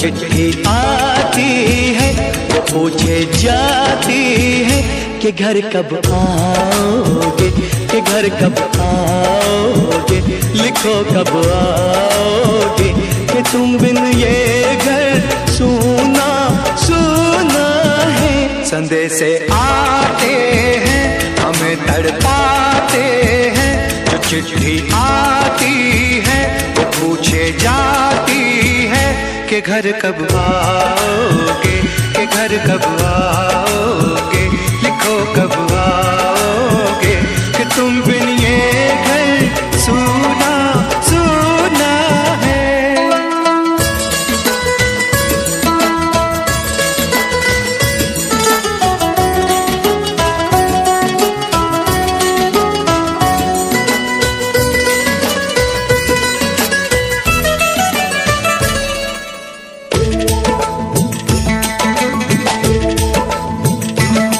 चिट्ठी आती है वो पूछे जाती है कि घर कब आओगे, कि घर कब आओगे, लिखो कब आओगे, कि तुम बिन ये घर सूना सूना है। संदेश आते हैं हमें तड़पाते हैं, जो चिट्ठी आती है वो पूछे जाती है कि घर कब आओगे, कि घर कब आओगे, लिखो कब आओगे, कि तुम बिन ये घर सूना सूना है।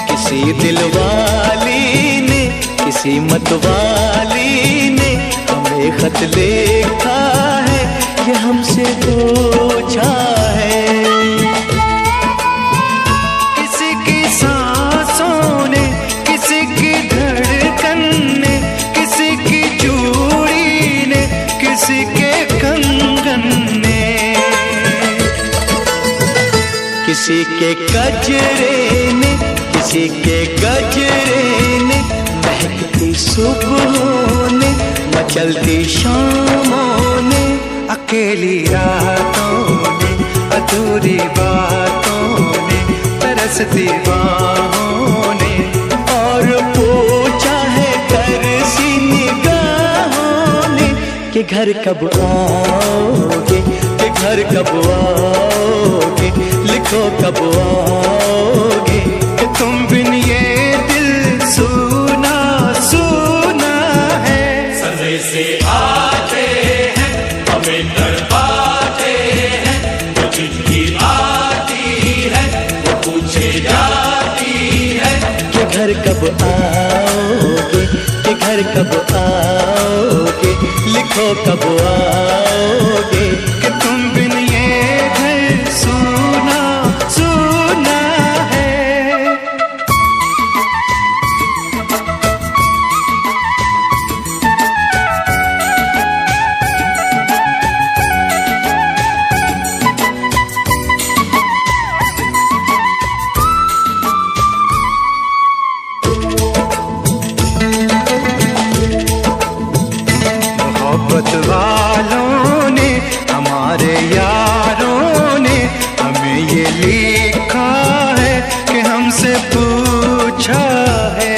किसी दिलवाली ने, किसी मतवाली ने हमें खत लिखा है, ये हमसे पूछा है। किसी की सांसों ने, किसी की धड़कन ने, किसी की चूड़ी ने, किसी के कंगन ने, किसी के गजरे ने, किसी के गजरे ने, महकती सुबहों ने, मचलती शामों ने, अकेली रातों ने, अधूरी बातों ने, तरसती बाहों ने, और पूछा है तरसी निगाहों ने कि घर कब आओगे, कि घर कब आओगे, लिखो कब आओगे, कि तुम बिन ये दिल सूना सूना है। संदेश आते हैं हमें तड़पाते हैं, जो चिट्ठी आती है वो पूछे जाती है कि घर कब आओगे, कि घर कब आओगे, लिखो कब आओगे, कि तुम बिन ये घर सूना सूना है। मोहब्बत वालों ने, हमारे यारों ने हमें ये लिखा है कि हमसे पूछा है।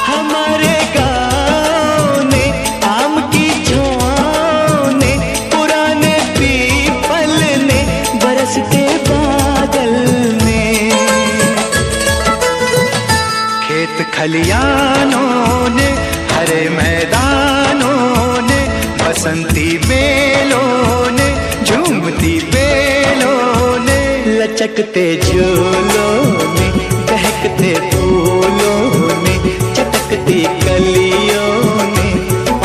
हमारे गाँव ने, आम की छाँव ने, पुराने पीपल ने, बरसते बादल ने, खेत खलियानों ने, हरे मैदानों ने, बसंती बेलों ने, झूमती बेलों ने, लचकते झूलों ने, बहकते फूलों ने, चटकती कलियों ने,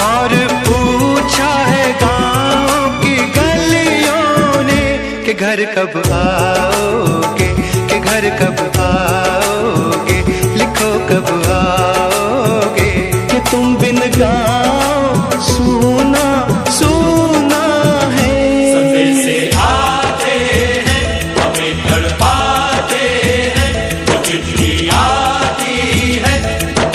और पूछा है गाँव की गलियों ने कि घर कब आओगे, कि घर कब आओगे, लिखो कब आओगे, कि तुम बिन गाँव सूना सूना है। संदेश आते हैं हमें तड़पाते हैं, जो चिट्ठी आती है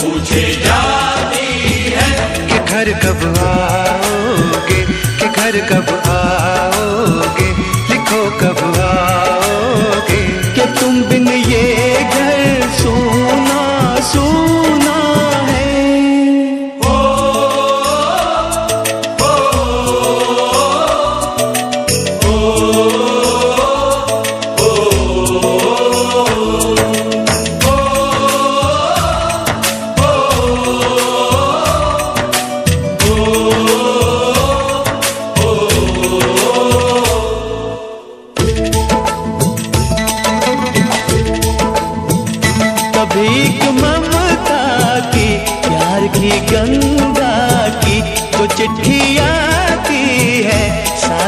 पूछे जाती है कि घर कब आओगे, कि घर कब आओगे, लिखो कब आओगे, कि तुम बिन ये घर सूना सूना है। ओ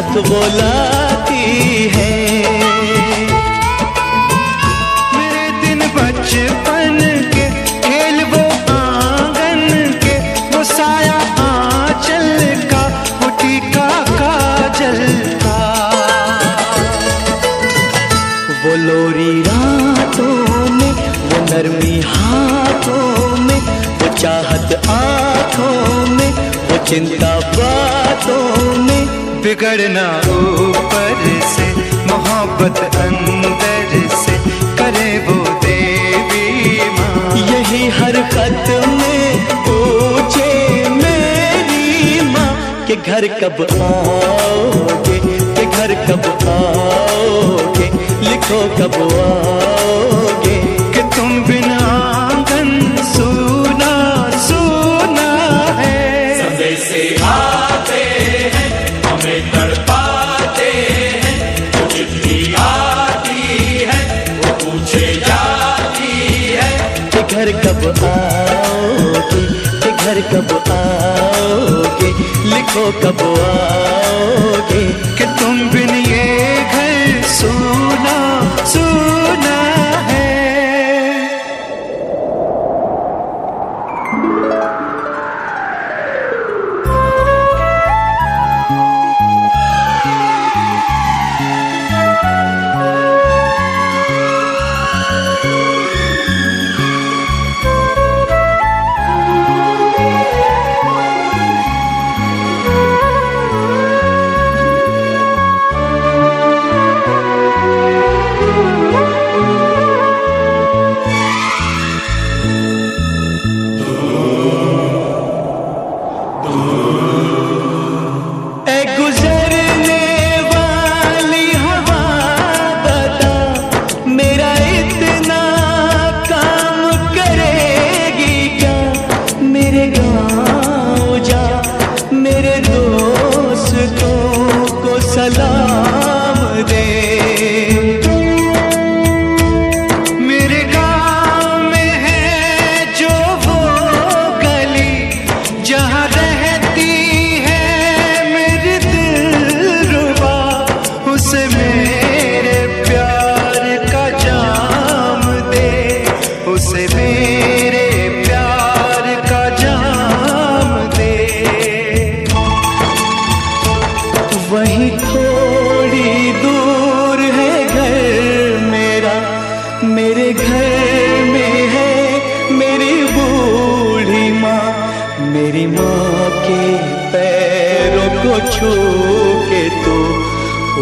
हाथ बुलाती है। मेरे दिन बचपन के खेल वो आंगन के, वो साया आंचल का, वो टीका काजल का, वो लोरी रातों में, वो नरमी हाथों में, वो चाहत आँखों में, वो चिंता बातों में। बिगड़ना ऊपर से, मोहब्बत अंदर से, करे वो देवी माँ। यही हर खत में पूछे मेरी माँ कि घर कब आओगे, कि घर कब आओगे, लिखो कब आओगे, कि तुम बिना आंगन सूना सूना है। संदेशे आते हैं, हमें तड़पाते हैं, वो चिट्ठी आती है, वो पूछे जाती है कि घर कब आओगे, कि घर कब आओगे, लिखो कब आओगे, कि तुम बिन ये घर सूना सूना है।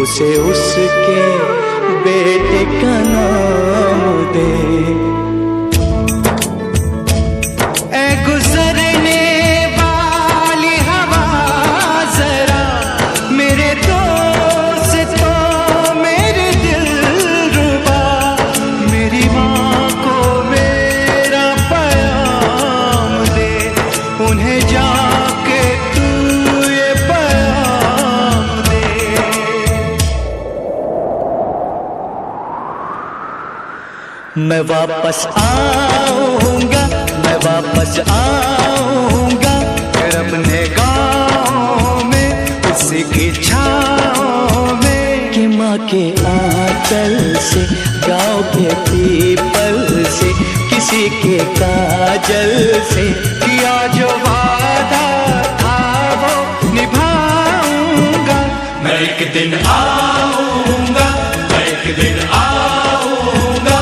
उसे उसके बेटे का नाम दे। ऐ गुजरने वाली हवा जरा मेरे दोस्तों, मेरे दिलरुबा, मेरी माँ को मेरा पैगाम दे, उन्हें जाके तू ये पैगाम दे। मैं वापस आऊंगा, मैं वापस आऊंगा, फिर अपने गाँव में उसी की छाँव में, कि माँ के आंचल से, गाँव के पीपल से, किसी के काजल से, किया जो वादा था वो निभाऊंगा। मैं एक दिन आऊंगा, मैं एक दिन आऊंगा,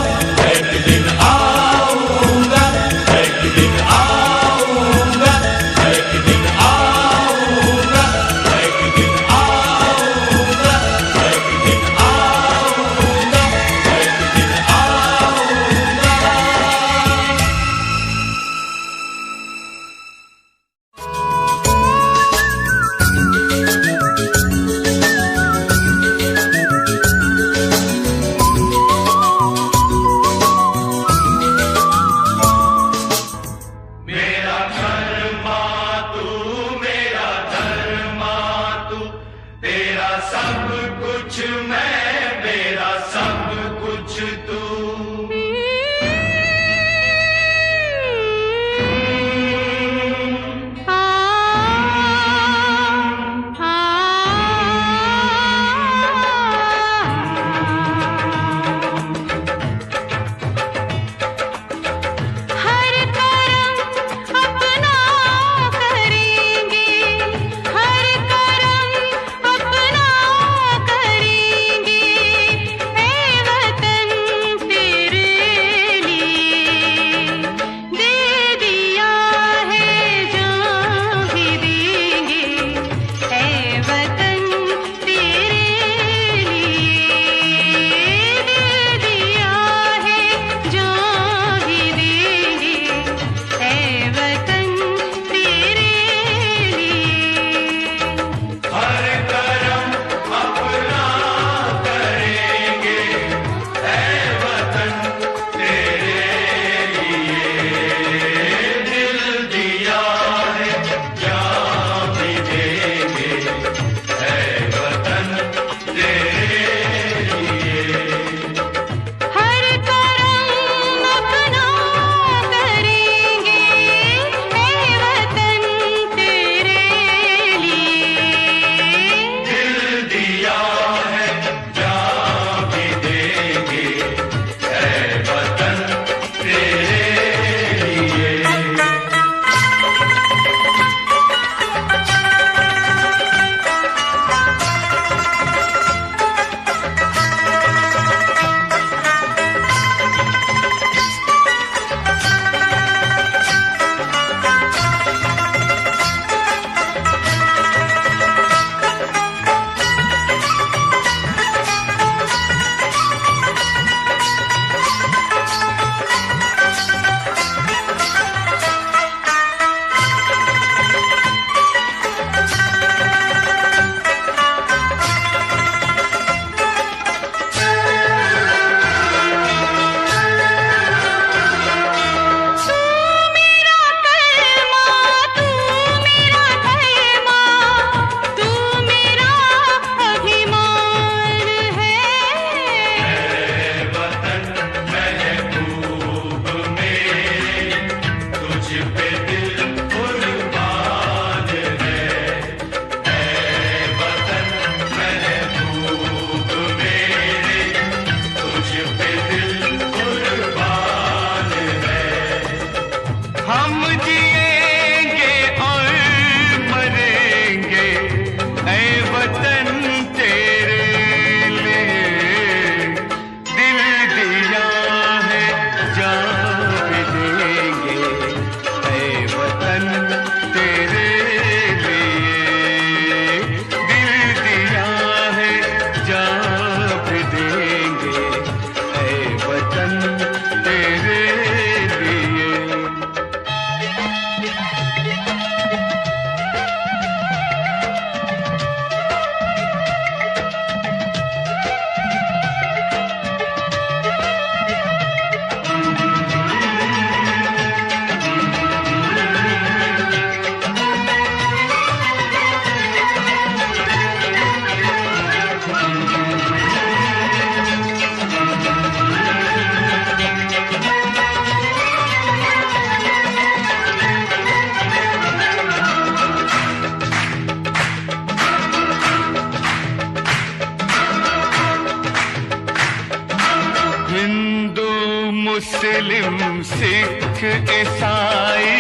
मुस्लिम सिख ईसाई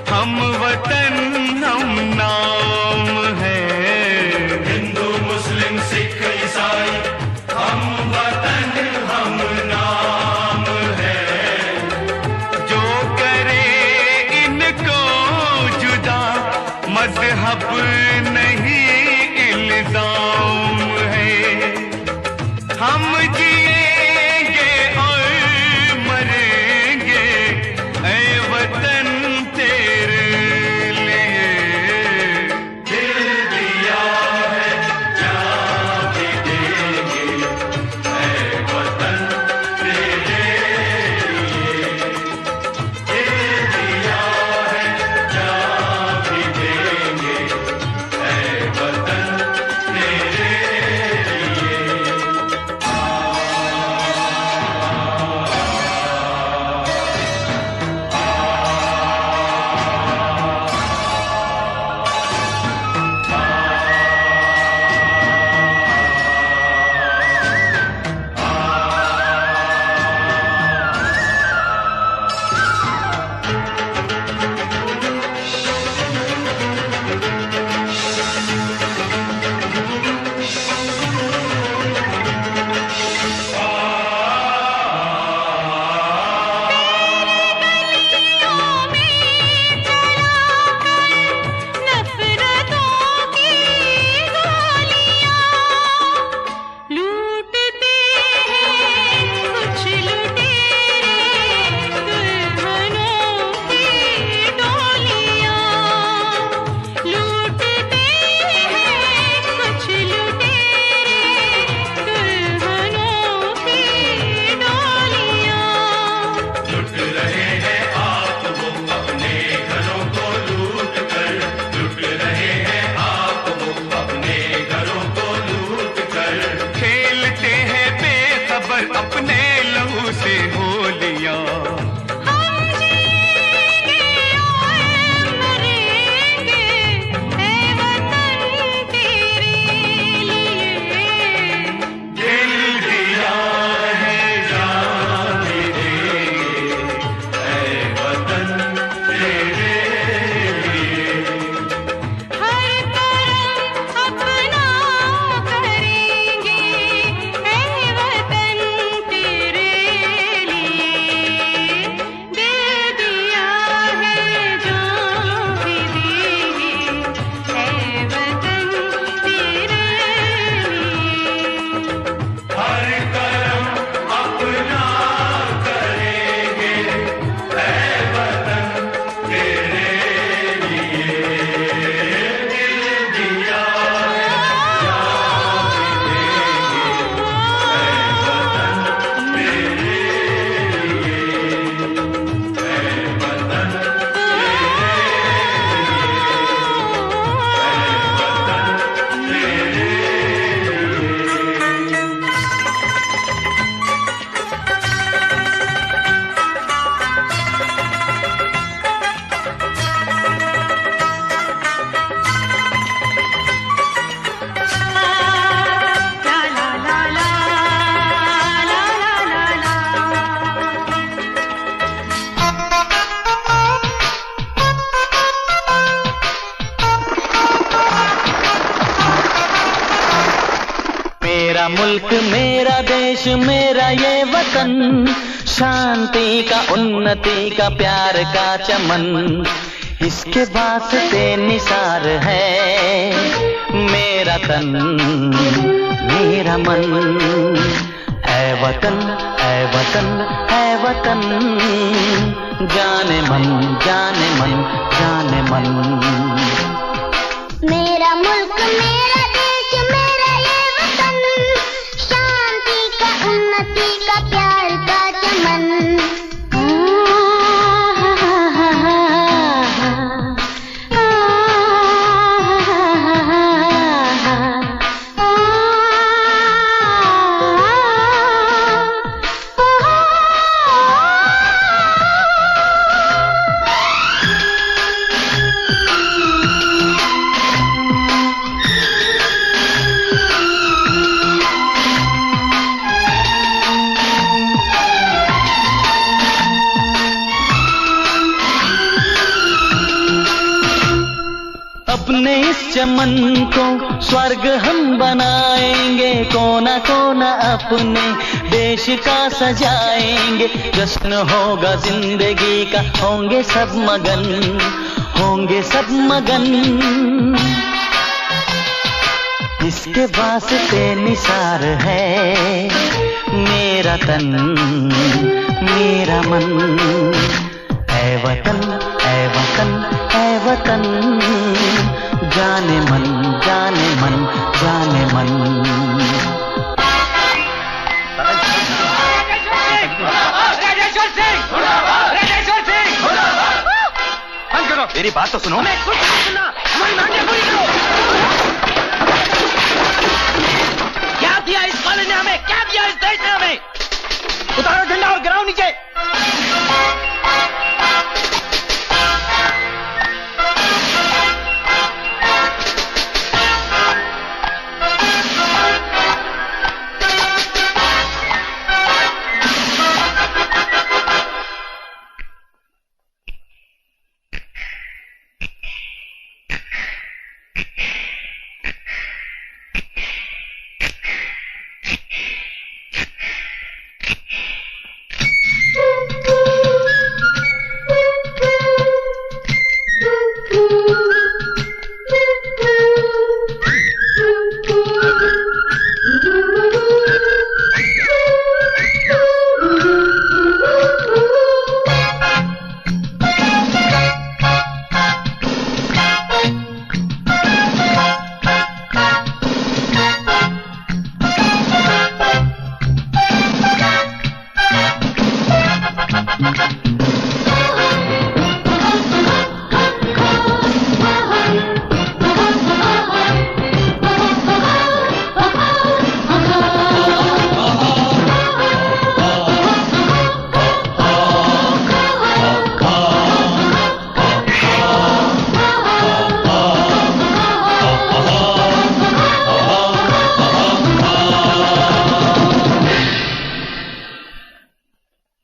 हम वतन हम नाम है। हिंदू मुस्लिम सिख ईसाई हम वतन हम नाम है। जो करे इनको जुदा मजहब नहीं इल्जाम है। हम जिएंगे और मरेंगे ऐ वतन तेरे लिए। दिल दिया है जान भी देंगे ऐ वतन तेरे लिए। दिल दिया है जान भी देंगे ऐ वतन तेरे लिए। अपने लहू से होलियां हम जिएंगे और मरेंगे ऐ वतन तेरे लिए। दिल दिया है जान भी देंगे ऐ वतन तेरे लिए। हर करम अपना करेंगे ऐ वतन तेरे लिए। दिल दिया है जान भी देंगे ऐ वतन तेरे लिए। हर करम अपना करेंगे ऐ वतन तेरे लिए। दिल दिया है जान भी देंगे ऐ वतन तेरे लिए। ऐ वतन ला ला ला ला ला ला ला मेरा मुल्क मेरा देश मेरा ये वतन, शांति का उन्नति का प्यार का चमन, इसके वास्ते निसार है मेरा तन मेरा मन। ऐ वतन ऐ वतन ऐ वतन, जाने मन जाने मन जाने मन। मेरा मुल्क मेरा देश मेरा ये वतन, शांति का उन्नति का प्यार का चमन। अपने इस चमन को स्वर्ग हम बनाएंगे, कोना कोना अपने देश का सजाएंगे। जश्न होगा जिंदगी का, होंगे सब मगन, होंगे सब मगन। इसके वास्ते निसार है मेरा तन मेरा मन। ऐ वतन ऐ वतन ऐ वतन, जाने मन जाने मन जाने मन। मेरी बात तो सुनो। कुछ नहीं सुना, हमारी मांगे पूरी करो। क्या दिया इस कॉलेज ने हमें, क्या दिया इस देश ने हमें? उतारो झंडा और गिराओ नीचे।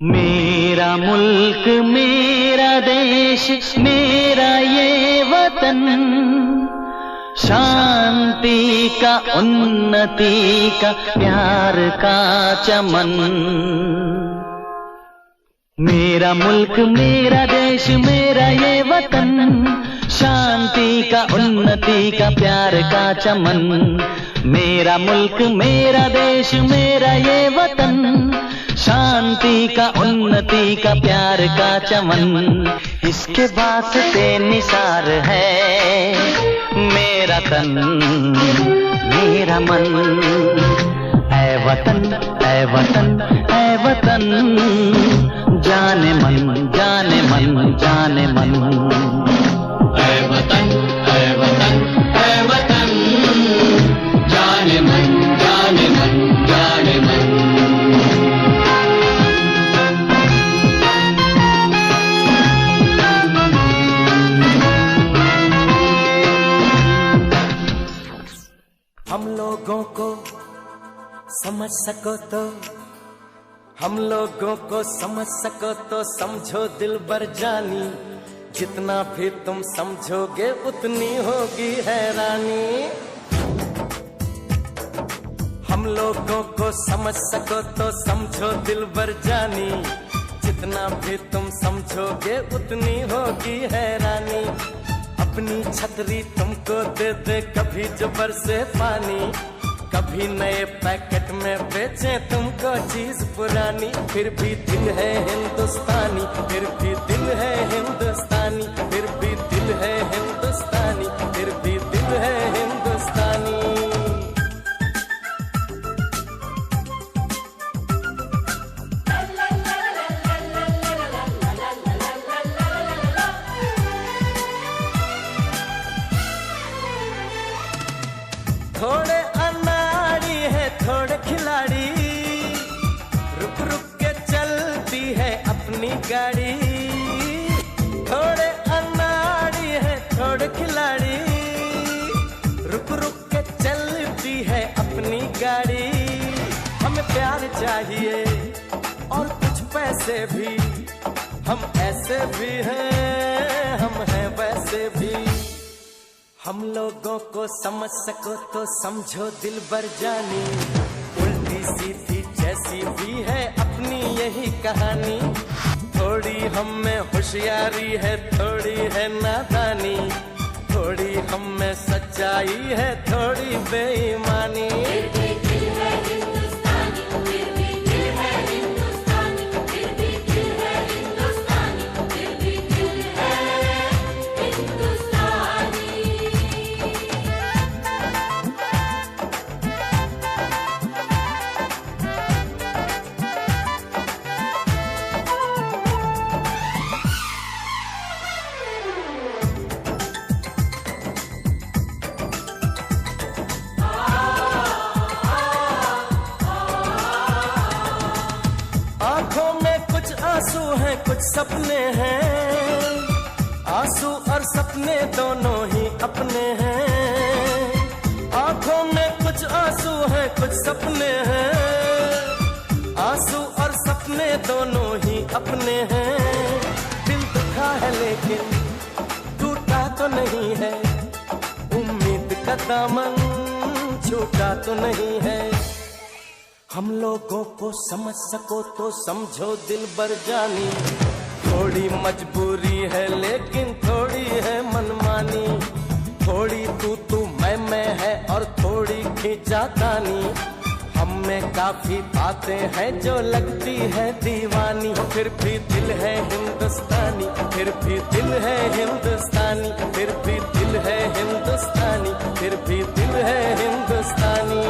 मेरा मुल्क मेरा देश मेरा ये वतन, शांति का उन्नति का प्यार का चमन। मेरा मुल्क मेरा देश मेरा ये वतन, शांति का उन्नति का प्यार का चमन। मेरा मुल्क मेरा देश मेरा ये वतन, शांति का उन्नति का प्यार का चमन। इसके वास्ते निसार है मेरा तन मेरा मन। ऐ वतन ऐ वतन ऐ वतन, जाने मन जाने मन जाने मन। ऐ वतन ऐ वतन ऐ वतन, जाने मन जाने मन जाने मन। हम लोगों को समझ सको तो, हम लोगों को समझ सको तो समझो दिलबर जानी। जितना भी तुम समझोगे उतनी होगी हैरानी। हम लोगों को समझ सको तो समझो दिलबर जानी। जितना भी तुम समझोगे उतनी होगी हैरानी। अपनी छतरी तुमको दे दे कभी जो बरसे पानी, कभी नए पैकेट में बेचे तुमको चीज पुरानी। फिर भी दिल है हिंदुस्तानी, फिर भी दिल है हिंदुस्तानी, फिर भी दिल है हिंदुस्तानी, फिर भी दिल है हिंदुस्तानी। थोड़े अनाड़ी है थोड़े खिलाड़ी, रुक रुक के चलती है अपनी गाड़ी। थोड़े अनाड़ी है थोड़े खिलाड़ी, रुक रुक के चलती है अपनी गाड़ी। हमें प्यार चाहिए और कुछ पैसे भी, हम ऐसे भी हैं हम हैं वैसे भी। हम लोगों को समझ सको तो समझो दिल बर जानी, उल्टी सीधी जैसी भी है अपनी यही कहानी। थोड़ी हम में होशियारी है, थोड़ी है नादानी, थोड़ी हम में सच्चाई है, थोड़ी बेईमानी। आंखों में कुछ आंसू हैं, कुछ सपने हैं, आंसू और सपने दोनों ही अपने हैं। आंखों में कुछ आंसू हैं, कुछ सपने हैं, आंसू और सपने दोनों ही अपने हैं। दिल दुखा है लेकिन टूटा तो नहीं है, उम्मीद का दामन छूटा तो नहीं है। हम लोगों को समझ सको तो समझो दिल बर जानी, थोड़ी मजबूरी है लेकिन थोड़ी है मनमानी, थोड़ी तू मैं है और थोड़ी खींचातानी। हम में काफी बातें हैं जो लगती है दीवानी, फिर भी दिल है हिंदुस्तानी, फिर भी दिल है हिंदुस्तानी, फिर भी दिल है हिंदुस्तानी, फिर भी दिल है हिंदुस्तानी।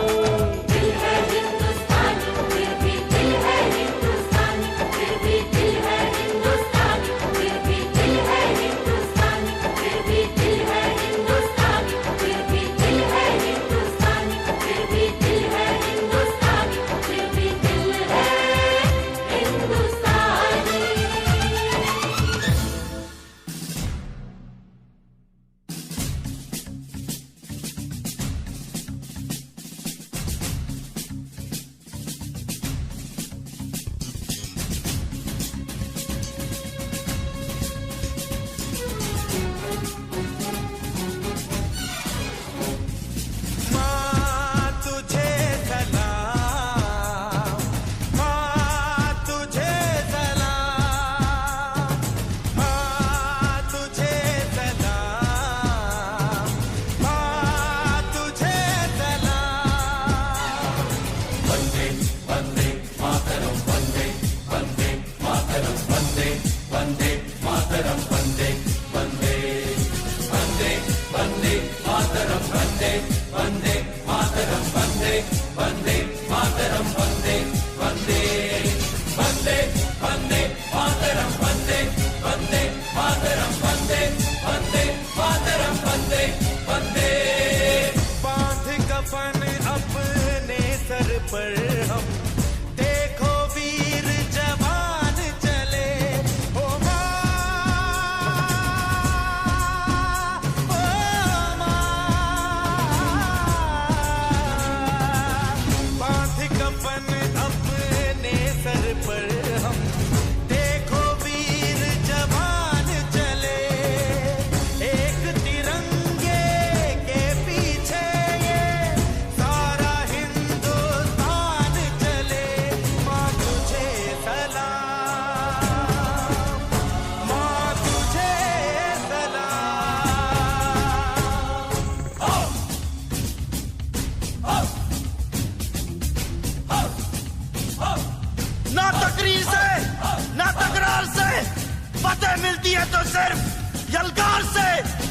मिलती है तो सिर्फ यलगार से।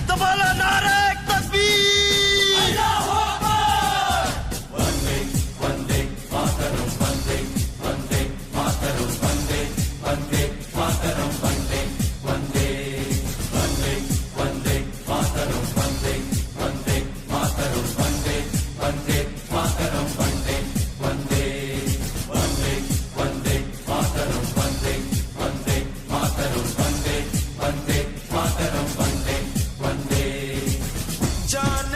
तो बोलो नारे तकबीर। वंदे वंदे मातरम, वंदे वंदे मातरम, वंदे वंदे मातरम, वंदे वंदे वंदे वंदे मातरम, वंदे वंदे मातरम, वंदे वंदे मातरम, वंदे वंदे वंदे वंदे मातरम, वंदे वंदे मातरम, वंदे वंदे मातरम, वंदे वंदे। जान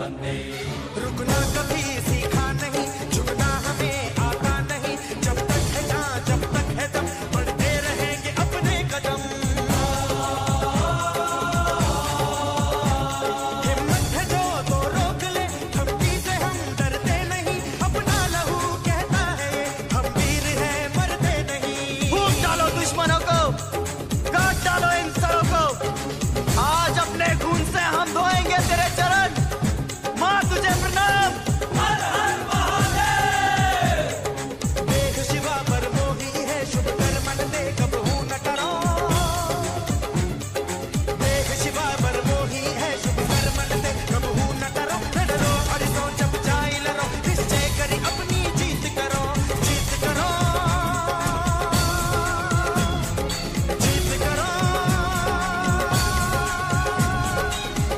वंदे। रुकना कभी सीखा नहीं, झुकना हमें आता नहीं, जब तक है जान जब तक है दम बढ़ते रहेंगे अपने कदम। हिम्मत है जो तो रोक ले, धमकी से हम डरते नहीं, अपना लहू कहता है हम वीर हैं मरते नहीं। फूंक डालो दुश्मनों को, काट डालो इन सरों को, आज अपने खून से हम धोएंगे तेरे चरण। माँ तुझे प्रणाम। हर हर महादेव। देख शिवा पर मोही है, शुभ कर्म दे कबहू न करो। देख शिवा पर मोही है, शुभ कर्म दे कबहू न करो। न डरो और जब जाए लड़ो, निश्चय करी अपनी जीत करो, जीत करो, जीत करो,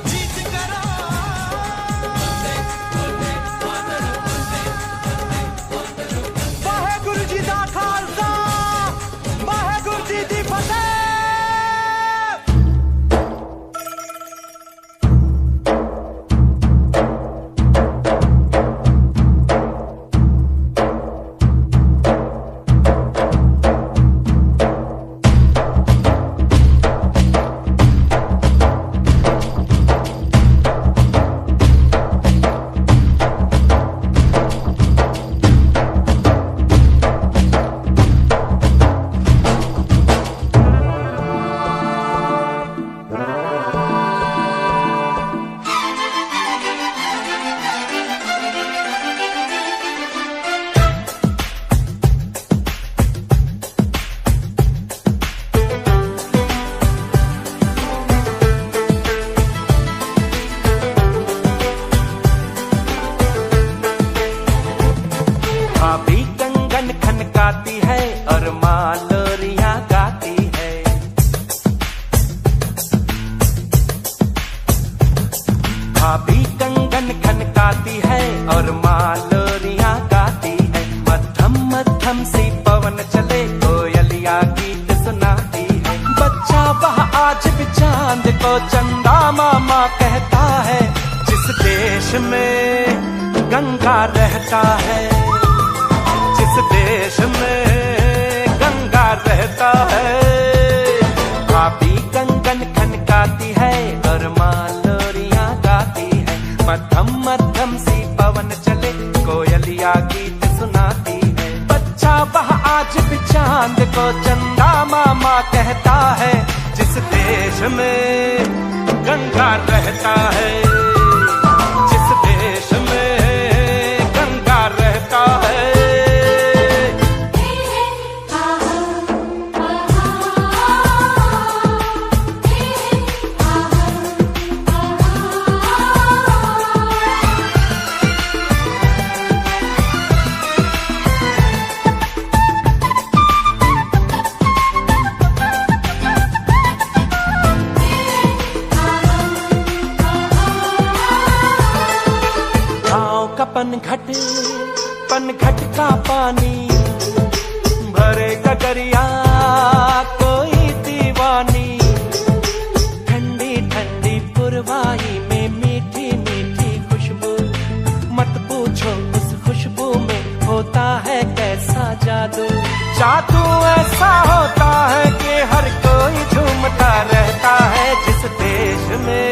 जीत करो। वाहेगुरु जी दा खालसा, वाहेगुरु जी दी फतेह। भाभी कंगन खनकाती है और माँ लोरियां गाती है। भाभी कंगन खनकाती है और माँ लोरियां गाती है। मध्यम मध्यम सी पवन चले, कोयलिया गीत सुनाती है। बच्चा वह आज भी चांद को चंदा मामा कहता है। जिस देश में गंगा रहता है, जिस देश में गंगा रहता है। भाभी कंगन खनकाती है और माँ लोरियां गाती है। मध्यम मध्यम सी पवन चले, कोयलिया गीत सुनाती है। बच्चा वह आज भी चांद को चंदा मामा कहता है। जिस देश में गंगा रहता है, जिस देश में गंगा रहता है। पनघट का पानी भरे गगरिया कोई दीवानी। ठंडी ठंडी पुरवाई में मीठी मीठी खुशबू, मत पूछो उस खुशबू में होता है कैसा जादू। जादू ऐसा होता है कि हर कोई झूमता रहता है। जिस देश में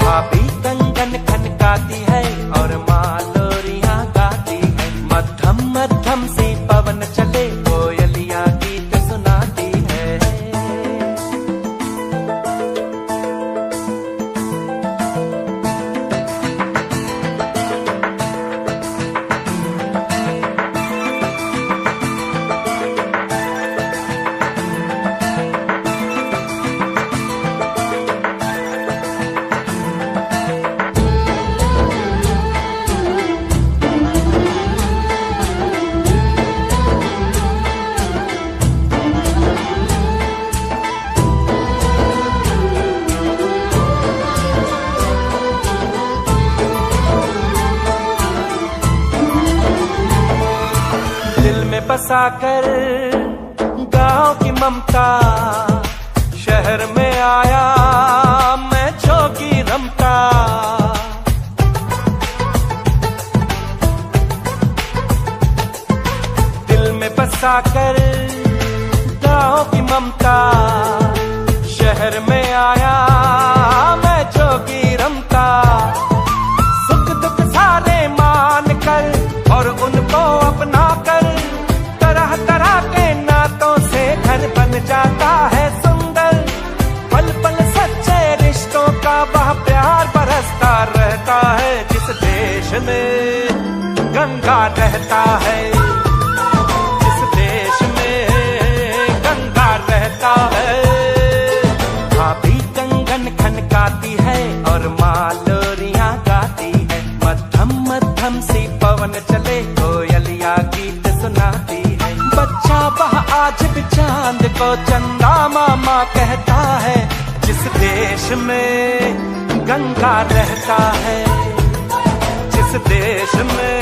भाभी कंगन खनकाती है और माँ लोरियां गाती है। मध्यम मध्यम सी पवन चले, कोयलिया गीत सुनाती है। बसा कर गाँव की ममता, शहर में आया मैं जोगी रमता। दिल में बसा कर गाँव की ममता, शहर में आया मैं जोगी रमता। सुख दुख सारे मान कर और उनको अपना कर, तरह तरह के नातों से घर बन जाता है सुंदर। पल पल सच्चे रिश्तों का वह प्यार बरसता रहता है, जिस देश में गंगा रहता है, जिस देश में गंगा रहता है। भाभी कंगन खनकाती है और माँ लोरियां गाती है, मध्यम मध्यम सी पवन चले कोयलिया गीत सुनाती है। बच्चा वह आज भी चांद को चंदा मामा कहता है, जिस देश में गंगा रहता है, जिस देश में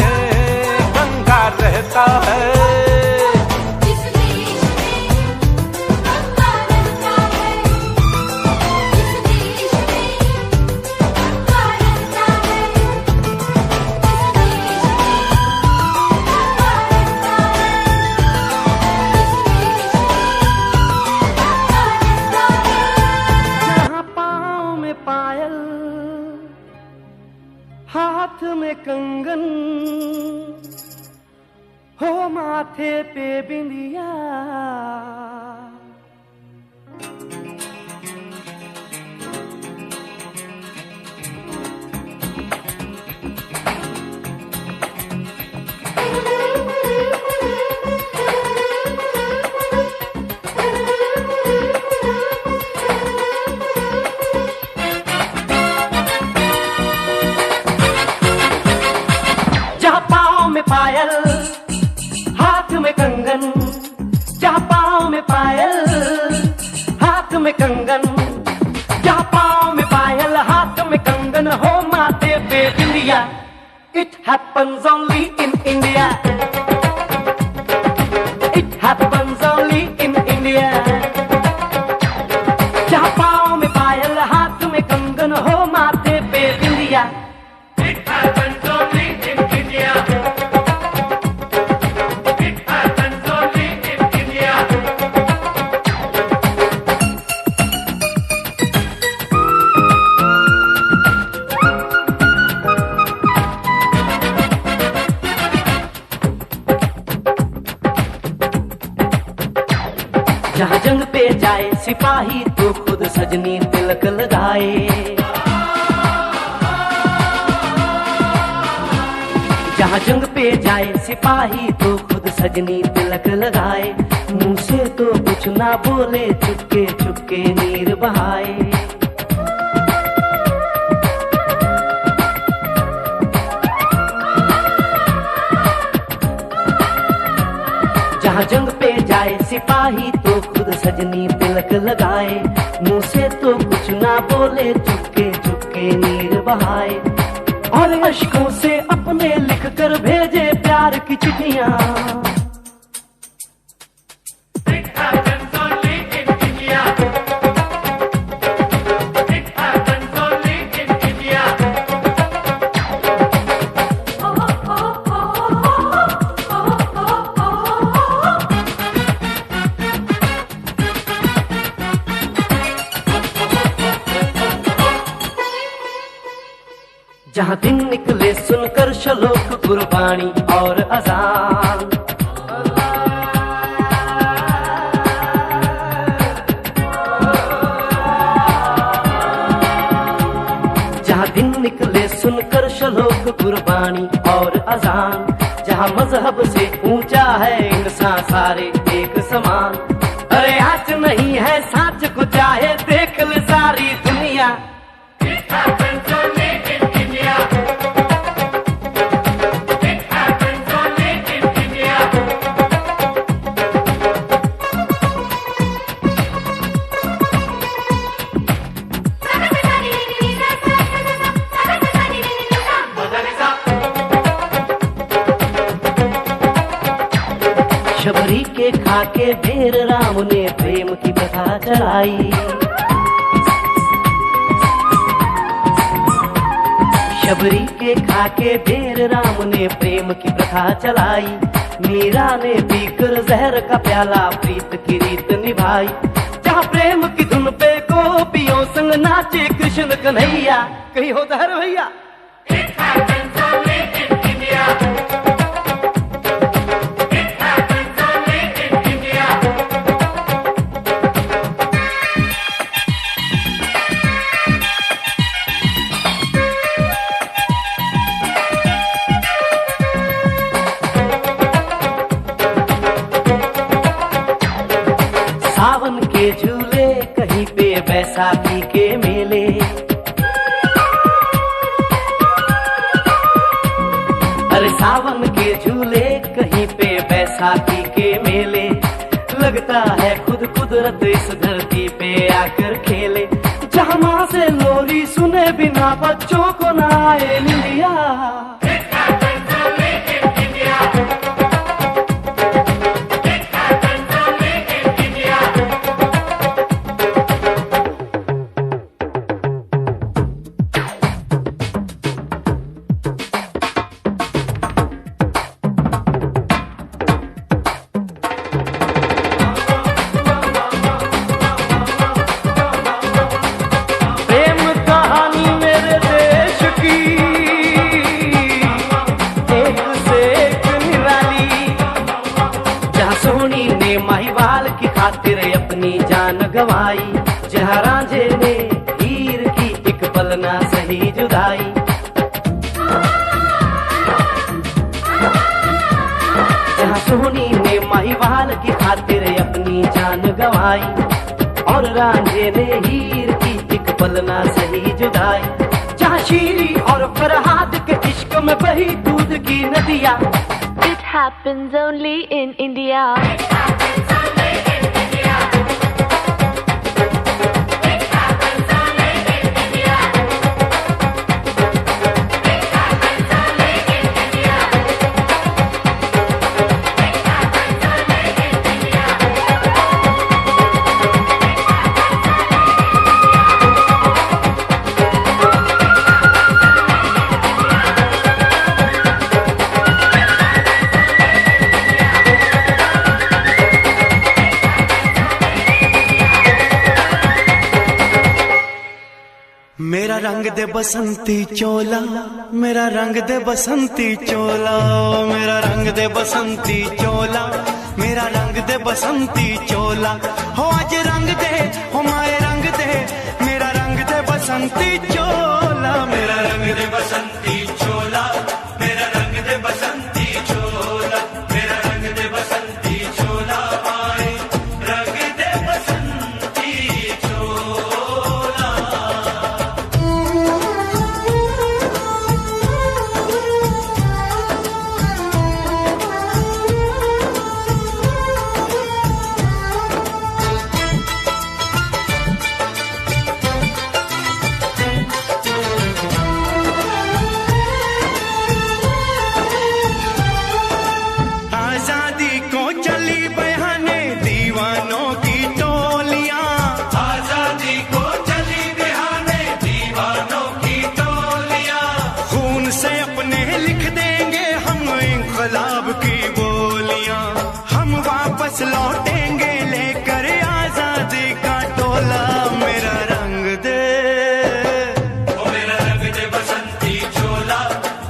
गंगा रहता है। जिस देश में गंगा रहता है, जिस देश में गंगा रहता है, जिस देश में गंगा रहता है। जहाँ पाँव में पायल, हाथ में कंगन, हो माथे पे बिंदिया। जहाँ पाँव में पायल, हाथ में कंगन, जहाँ पाँव में पायल, हाथ में कंगन, जहाँ पाँव में पायल, हाथ में कंगन, हो माथे पे बिंदिया। It happens only in India. It happens only in India. जहाँ पाँव में पायल, हाथ में कंगन, हो माथे पे बिंदिया। It happens only in India. It happens only in India. जहाँ जंग पे जाए सिपाही तो खुद सजनी तिलक लगाए। जहाँ जंग पे जाए सिपाही तो खुद सजनी तिलक लगाए। मुंह से तो कुछ ना बोले, चुपके चुपके नीर बहाए। जहाँ जंग पे जाए सिपाही तो खुद सजनी तिलक लगाए। मुंह से तो कुछ ना बोले, चुपके चुपके नीर बहाए। और अश्कों से अपने लिख कर भेजे प्यार की चिट्ठियां। जहाँ दिन निकले सुनकर श्लोक गुरबाणी और अजान। जहाँ दिन निकले सुनकर श्लोक गुरबाणी और अजान। जहाँ मजहब से ऊंचा है इंसान सारे एक समान। अरे आज नहीं है साच को चाहे देख ले सारी दुनिया। शबरी के खा खा के बेर राम ने प्रेम की प्रथा चलाई। शबरी के खा के बेर राम ने प्रेम की प्रथा चलाई। मीरा ने पीकर जहर का प्याला प्रीत की रीत निभाई। जहाँ प्रेम की धुन पे गोपियों संग नाचे कृष्ण कन्हैया, कहीं होता है रे भैया। सावन के झूले कहीं पे बैसाखी के मेले, अरे सावन के झूले कहीं पे बैसाखी के मेले। लगता है खुद कुदरत इस धरती पे आकर खेले। जहाँ माँ से लोरी सुने बिना बच्चों को ना आए निंदिया। अपनी जान गवाई, जहाँ रांझे ने हीर की एक पल ना सही जुदाई। जहाँ सोनी ने महिवाल की खातिर अपनी जान गवाई, और रांझे ने हीर की एक पल ना सही जुदाई। जहाँ शीरी और फरहाद के इश्क में बही दूध की नदियाँ। It happens only in India. मेरा रंग दे बसंती चोला, मेरा रंग दे बसंती चोला, मेरा रंग दे बसंती चोला, मेरा रंग दे बसंती चोला। हो आज रंग दे, हो माए रंग दे, मेरा रंग दे बसंती चोला, मेरा रंग दे बसंती चोला, मेरा रंग दे बसंती चोला, मेरा रंग दे बसंती चोला, माए रंग दे बसंती चोला। लौटेंगे लेकर आजादी का टोला, मेरा रंग दे, ओ मेरा रंग दे बसंती चोला,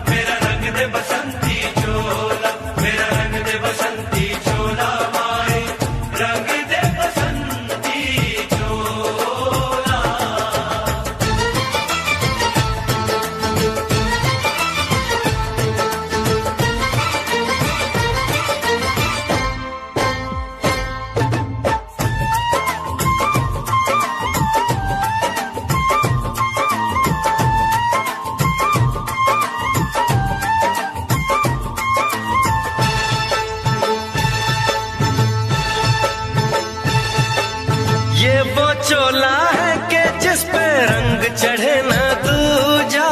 मेरा रंग दे बसंती चोला, मेरा रंग दे बसंती चोला, माए रंग दे बसंती चोला। ये वो चोला है कि जिस पे रंग चढ़े ना दूजा,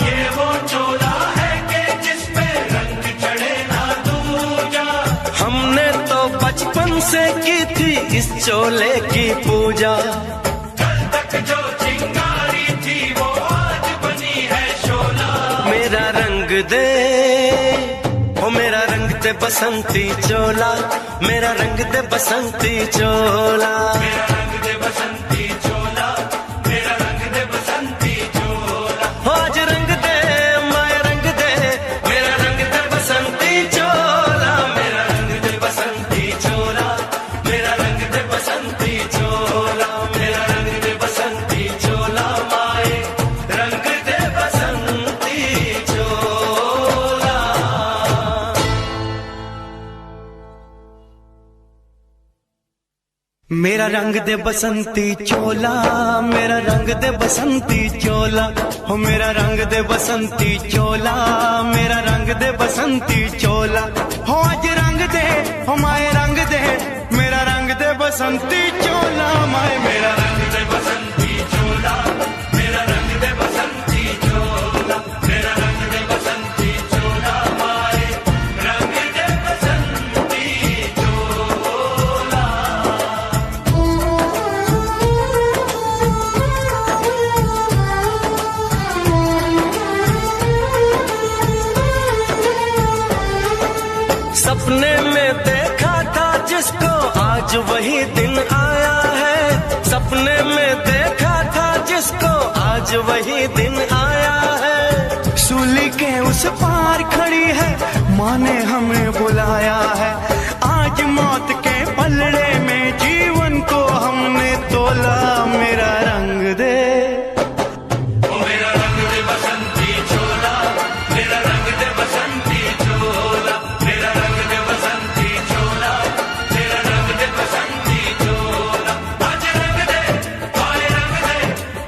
ये वो चोला है कि जिस पे रंग चढ़े ना दूजा। हमने तो बचपन से की थी इस चोले की पूजा, तक जो चिंगारी थी वो आज बनी है शोला। मेरा रंग दे, ओ मेरा रंग दे बसंती चोला, मेरा रंग दे बसंती चोला, मेरा रंग दे बसंती चोला, मेरा रंग दे बसंती चोला। हो आज रंग दे माय रंग दे, मेरा रंग दे बसंती चोला, मेरा रंग दे बसंती चोला, मेरा रंग दे बसंती चोला, मेरा रंग दे बसंती चोला, माय रंग दे बसंती चोला। मेरा रंग दे बसंती चोला, मेरा रंग दे बसंती चोला, हो मेरा रंग दे बसंती चोला, मेरा रंग दे बसंती चोला। हो आज रंग दे, हो माए रंग दे, मेरा रंग दे बसंती चोला, माए मेरा रंग दे बसंती चोला, मेरा रंग दे बसंती चोला, मेरा रंग दे बसंती चोला, माए रंग दे बसंती चोला। सपने में देखा था जिसको आज वही दिन आया है, सपने में देखा था जिसको आज वही दिन आया है। सूली के उस पार खड़ी है, माँ ने हमें बुलाया है, आज मौत के पलड़े में जीवन को हमने तोला। मेरा रंग दे, ओ मेरा रंग दे बसंती चोला, मेरा रंग दे बसंती चोला, मेरा रंग दे बसंती चोला, मेरा रंग दे बसंती चोला। आज रंग दे माय रंग दे,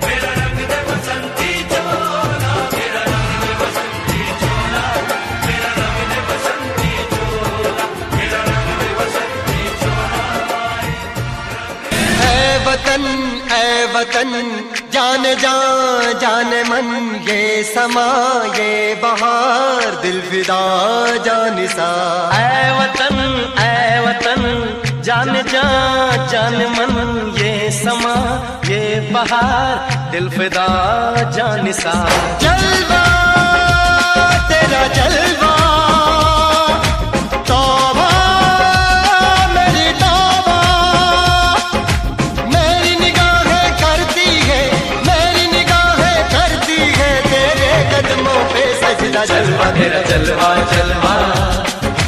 मेरा रंग दे बसंती चोला, मेरा रंग दे बसंती चोला, मेरा रंग दे बसंती चोला, मेरा रंग दे बसंती चोला। ऐ वतन जान जा जान मन, ये समा ये बहार दिल फिदा जानिसा। ऐ वतन जान जा जान मन, ये समा ये बहार दिल फिदा जानिसा। जलवा तेरा जलवा, तौबा मेरी तौबा, मेरी निगाहें करती है, मेरी निगाहें करती है तेरे कदमों पे सजदा। जलवा तेरा जलवा जलवा,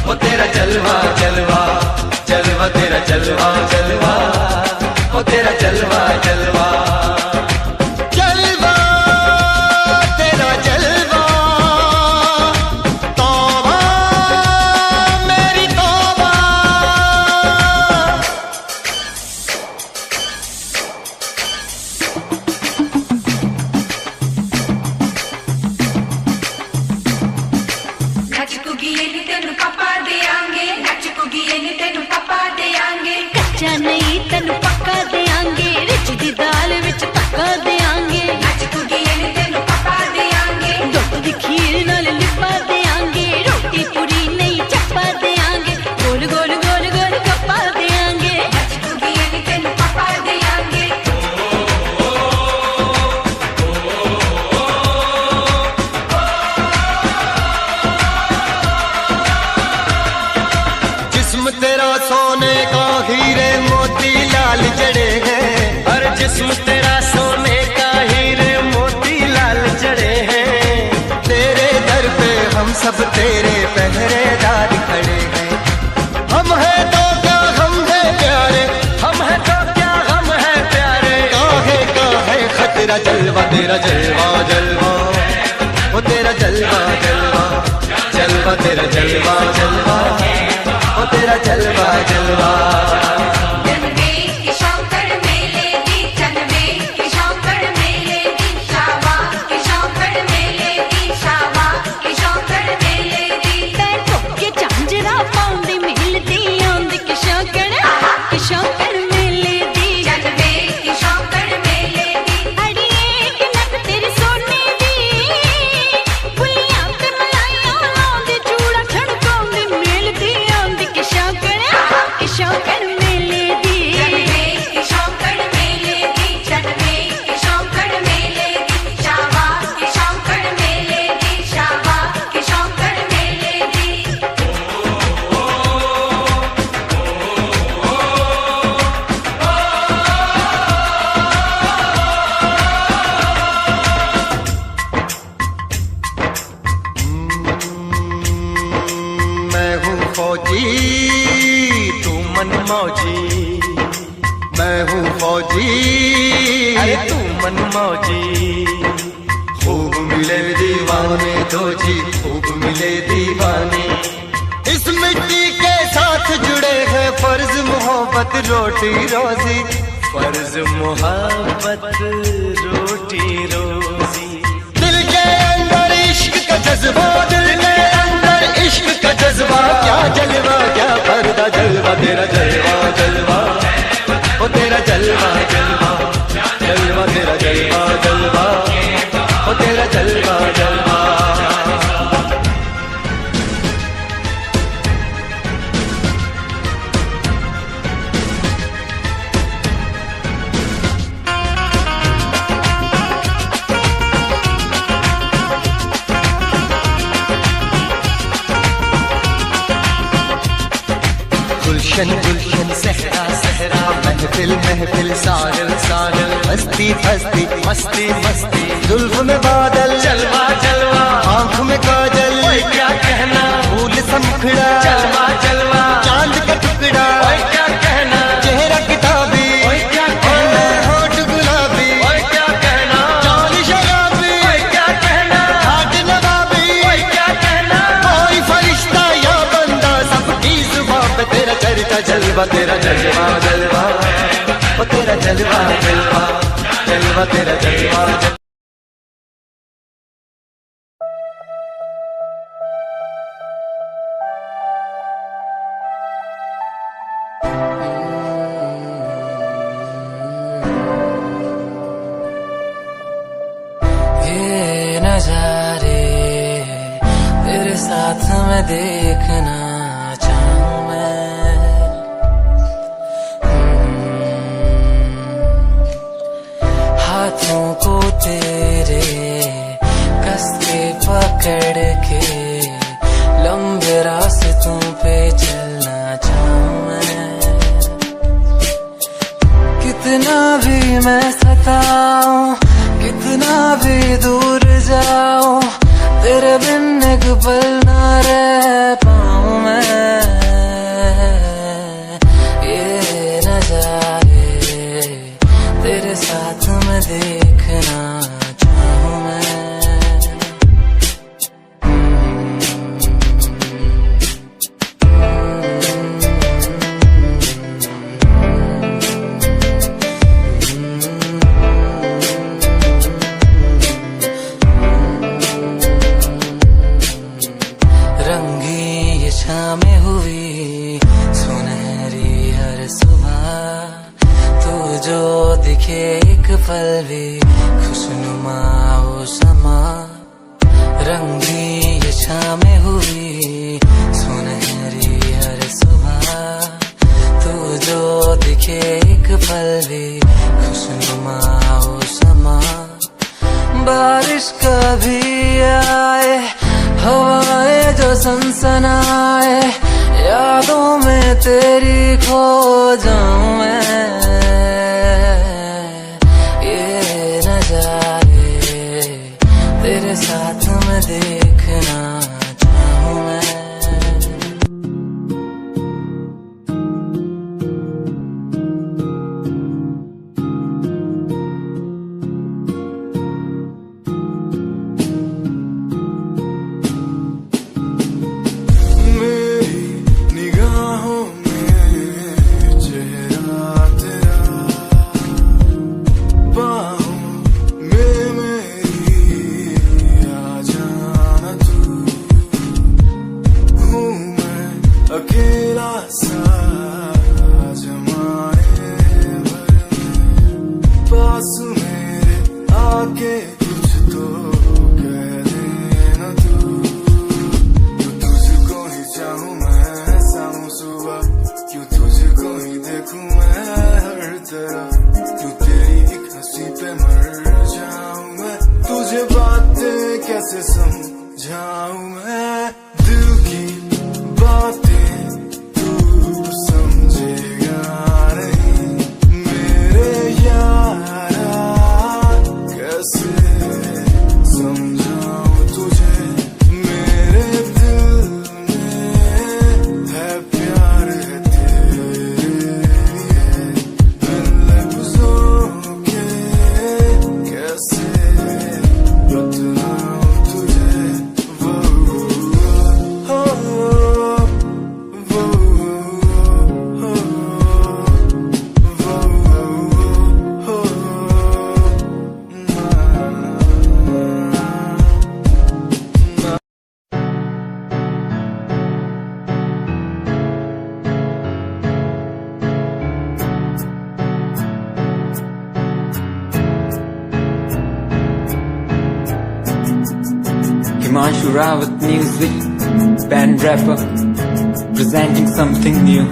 वो तेरा जलवा जलवा, जलवा तेरा जलवा जलवा, वो तेरा जलवा जलवा। जलवा तेरा जलवा, तौबा मेरी तौबा। कच्चा नहीं तेन पक्का देंगे, रिच दी दाल विच पक्का देंगे, दुध दी खीर नाल लिपा देंगे, रोटी पूरी नहीं चप्पा देंगे, गोल गोल गोल गोल कप्पा देंगे। जिस्म तेरा सोने का हीरे मोती लाल जड़े हैं, हर जिस्म तेरा सोने का हीरे मोती लाल जड़े हैं। तेरे दर पे हम सब तेरे पहरेदार खड़े हैं। हम हैं तो क्या हम हैं प्यारे, हम है तो क्या हम है प्यारे, काहे का है खतरा। जलवा तेरा जलवा जलवा, वो तेरा जलवा जलवा, जलवा तेरा जलवा जलवा, वो तेरा जलवा जलवा। शौकड़ मेले दी, जलवे की शौकड़ मेले दी, अड़िए के नक तेरी सोने दी, पुलियां ते मलाइयां लाउंदे, चूड़ा छड़काउंदे, मेल दी आंदी के शौकड़ मेले। मैं हूँ फौजी, अरे तू मन मौजी। खूब मिले दीवाने तो जी, खूब मिले दीवाने। इस मिट्टी के साथ जुड़े हैं फर्ज मोहब्बत रोटी रोजी। फर्ज मोहब्बत रोटी रोजी। दिल के अंदर इश्क का जज्बा, दिल के अंदर इश्क का जज्बा। क्या जलवा क्या पर्दा जलवा, तेरा जलवा जलवा, ओ तेरा जलवा जलवा, जलवा तेरा जलवा जलवा, ओ तेरा जलवा जलवा। गुलशन गुलशन सहरा सहरा, महफिल महफिल सागल सागल, मस्ती मस्ती मस्ती मस्ती, जुल्फ में बादल, जलवा जलवा, आंख में काजल, ओए क्या कहना, फूल समखड़ा, जलवा जलवा, चांद का टुकड़ा, ओए क्या कहना, चेहरा किताबी, ओए क्या कहना, होठ गुलाबी, ओए क्या कहना, चाल शराबी, ओए क्या कहना, हाथ नवाबी, ओए क्या कहना, कोई फरिश्ता या बंदा, सबकी जुबां पे तेरा चर्चा जलवा, तेरा जलवा जलवा, ओ तेरा जलवा जलवा, जलवा तेरा जलवा जलवा। ये नजारे तेरे साथ में देखना चाहूं मैं। हाथों को तेरे कस के पकड़ के लंबे रास्तों पे चलना चाहूं मैं। कितना भी मैं सताऊं, कितना भी दूर जाऊं, तेरे बिन एक पल ना रह पाऊं मैं। ये नजारे तेरे साथ में देखना चाहूं मैं। शामें हुई सुनहरी हर सुबह, तू जो दिखे एक पल भी खुशनुमा हो समा। रंगी ये शामें हुई सुनहरी हर सुबह, तू जो दिखे एक पल भी खुशनुमा हो समा। बारिश कभी आए, हवाएं जो सनसनाए, यादों में तेरी खो जाऊं मैं। ये नजारे तेरे साथ में देखना चाहूं मैं। अकेला सा जमाने भर में, पास मेरे आके कुछ तो कह देना तू। तुझको ही चाहूं मैं शाम सुबह, क्यों तुझको ही देखूं मैं हर तरफ। क्यों तेरी एक हंसी पे मर जाऊं मैं, तुझे बातें कैसे समझाऊं मैं। दिल की बातें समझेगा नहीं मेरे यारा, कैसे समझाऊं तुझे। मेरे दिल में है प्यार है तेरे Himanshu Rawat music, band rapper, presenting something new.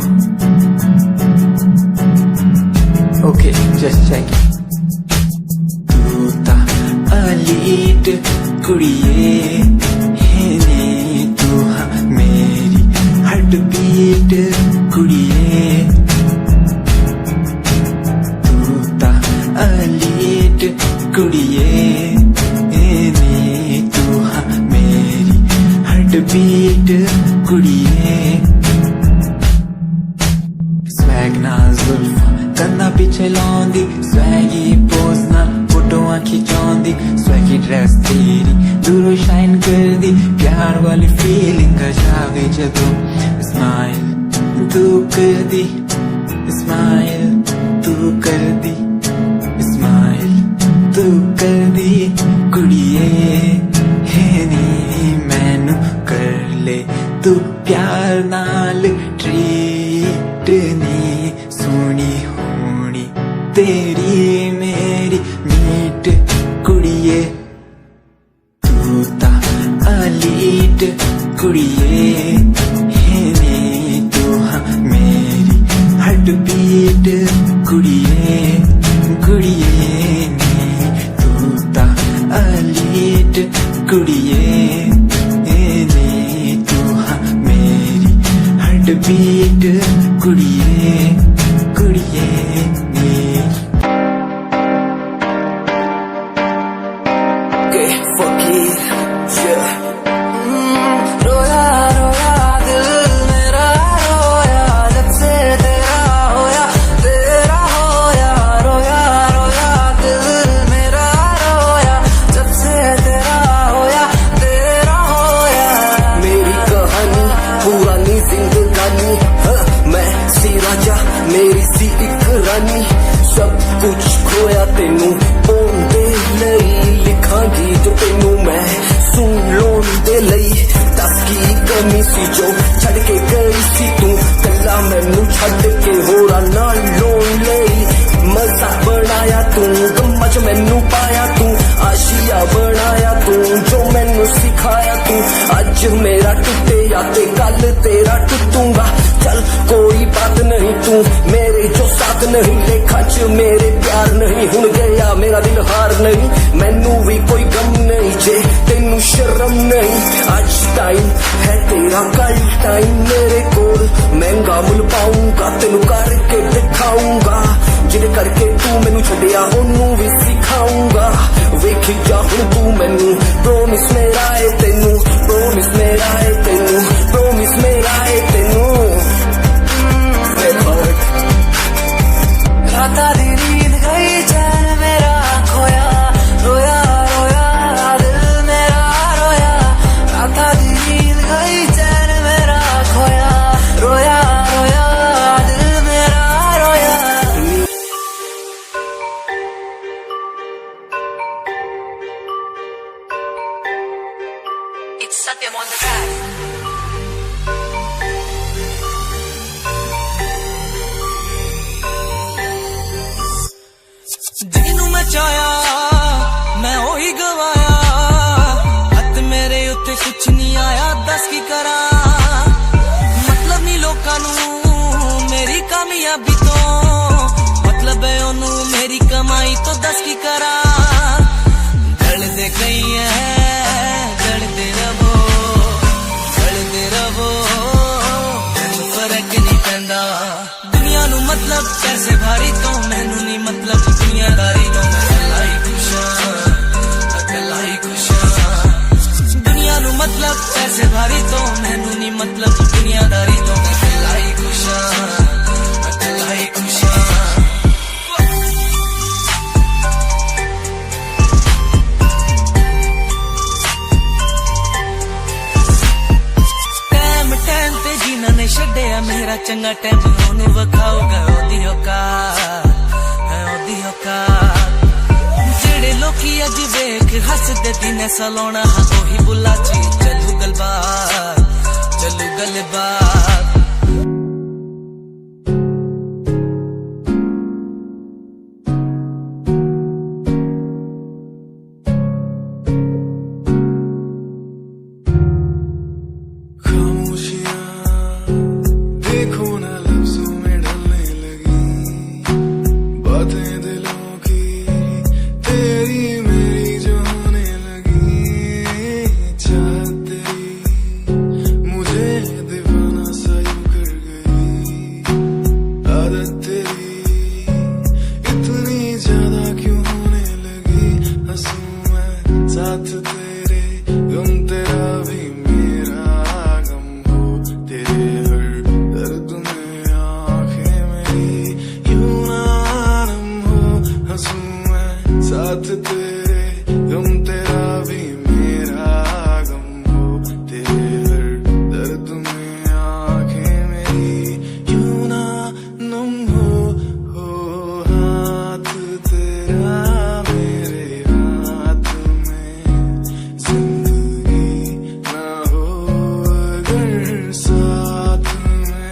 Okay, just check it. तू ता अलीट कुड़िए है नी, तू हाँ मेरी हार्ट बीट कुड़िए. तू ता अलीट कुड़िए है नी, तू हाँ मेरी हार्ट बीट कुड़िए. स्वैग ना जुल्फा कंधा पिछे लाउंदी, स्वैगी पोज ना फोटोआं खिंचाउंदी, स्वैगी ड्रेस तेरी दूरों शाइन कर दी, प्यार वाली फीलिंग आ जावे जदों. स्माइल तू कर दी, स्माइल तू कर दी, स्माइल तू कर दी कुड़िए है नी. मैनू कर ले तू प्यार नाल ट्रीट नी, सोनी होनी तेरी मेरी मीट कुड़िए. तू ता अलीट कुड़िए है नी, तू हाँ मेरी हार्ट बीट कुड़िए कुड़िए नी. तू ता अलीट कुड़िए है नी, तू हाँ मेरी हार्ट बीट कुड़िए कुड़िए नी. रोया रोया दिल मेरा रोया, जब से तेरा होया तेरा होया. रोया रोया दिल मेरा रोया, जब से तेरा होया तेरा होया. मेरी कहानी पुरानी जिंदगानी, मैं सी राजा मेरी सी एक रानी. सब कुछ खोया तेनू पाउण दे लई, लिखांगी जो तेनू मैं सुन लोन दे लई. दस की कमी सी जो छड़ के गई सी तू, कला मैनू छड़ के होरा नाल लोन लई. मजा बनाया तू, गम्मा च मैनू पाया तू, आशिया बनाया तू, जो मैनू सिखाया तू. अज मेरा टुटे या ते कल तेरा टुटूंगा. चल कोई बात नहीं, तू मेरे जो साथ नहीं, लेखा च मेरे प्यार नहीं. हुण गया मेरा दिल हार नहीं, मैनू भी कोई गम नहीं जे तेनू शर्म नहीं. आज टाइम है तेरा कल टाइम मेरे कोल, महंगा मुल पाऊंगा तेनू करके दिखाऊंगा. जिद करके तू मैनू छड्डिया ओनू भी सिखाऊंगा. वेखी जा हुण तू मैनू, प्रोमिस मेरा है तेनू, प्रोमिस मेरा है तेनू, प्रोमिस मेरा है तेनू. खाता दी नींद गई चैन मेरा खोया, रोया रोया दिल मेरा रोया. खाता दी नींद गई चैन मेरा खोया, रोया रोया दिल मेरा रोया. It's Satyam on the track. ਜਿਹਨੂੰ ਮੈਂ ਚਾਹਿਆ ਮੈਂ ਉਹੀ ਗਵਾਇਆ, ਹੱਥ ਮੇਰੇ ਉੱਤੇ ਕੁਛ ਨਹੀਂ ਆਇਆ, ਦੱਸ ਕੀ ਕਰਾਂ. ਮਤਲਬ ਨਹੀਂ ਲੋਕਾਂ ਨੂੰ ਮੇਰੀ ਕਾਮਯਾਬੀ ਤੋਂ, ਮਤਲਬ ਹੈ ਉਹਨੂੰ ਮੇਰੀ ਕਮਾਈ ਤੋਂ, ਦੱਸ ਕੀ ਕਰਾਂ. ਗਲਦੇ ਗਈ ਐ ਗਲਦੇ ਰਵੋ, ਗਲਦੇ ਰਵੋ, ਮੈਨੂੰ ਫਰਕ ਨਹੀਂ ਪੈਂਦਾ. ਦੁਨੀਆ ਨੂੰ ਮਤਲਬ ਪੈਸੇ ਭਾਰੀ ਤੋਂ, ਮੈਨੂੰ ਨਹੀਂ ਮਤਲਬ ਦੁਨੀਆਦਾਰੀ ਤੋਂ. ਮੈਂ ਇਕੱਲਾ ਹੀ ਖੁਸ਼ ਹਾਂ, ਇਕੱਲਾ ਹੀ ਖੁਸ਼ ਹਾਂ. ਦੁਨੀਆ ਨੂੰ ਮਤਲਬ ਪੈਸੇ ਭਾਰੀ ਤੋਂ, ਮੈਨੂੰ ਨਹੀਂ ਮਤਲਬ ਦੁਨੀਆਦਾਰੀ ਤੋਂ. ਮੈਂ ਇਕੱਲਾ ਹੀ ਖੁਸ਼ ਹਾਂ, ਇਕੱਲਾ ਹੀ ਖੁਸ਼ ਹਾਂ. ਟਾਈਮ ਤੇ ਜਿਨ੍ਹਾਂ ਨੇ ਛੱਡਿਆ ਮੇਰਾ ਚੰਗਾ ਟਾਈਮ, ਉਹਨੂੰ ਵਿਖਾਊਗਾ ਉਹਦੀ ਔਕਾਤ, ਉਹਦੀ ਔਕਾਤ. ਜਿਹੜੇ ਲੋਕੀ ਅੱਜ ਵੇਖ ਹੱਸਦੇ ਦਿਨੇ ਸਲਾਉਣਾ, ਉਹੀ ਬੁੱਲਾ ਚ ਚੱਲੂ ਗੱਲਬਾਤ, ਚੱਲੂ ਗੱਲਬਾਤ. तेरे गम तेरा भी मेरा गम हो, तेरे हर दर्द में आंखें मेरी यूं ना नम हो। हाथ तेरा मेरे हाथ में, जिंदगी ना हो अगर साथ में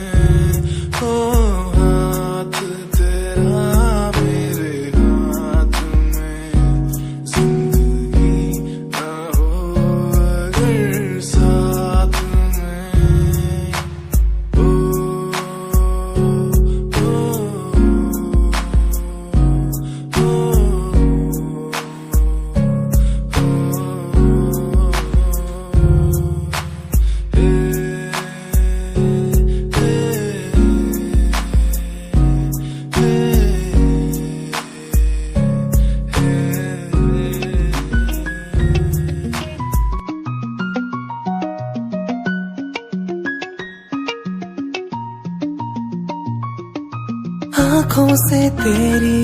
हो। हाथ तेरा मेरे हाथ में, जिंदगी ना हो अगर साथ में। ओ, आँखों से तेरी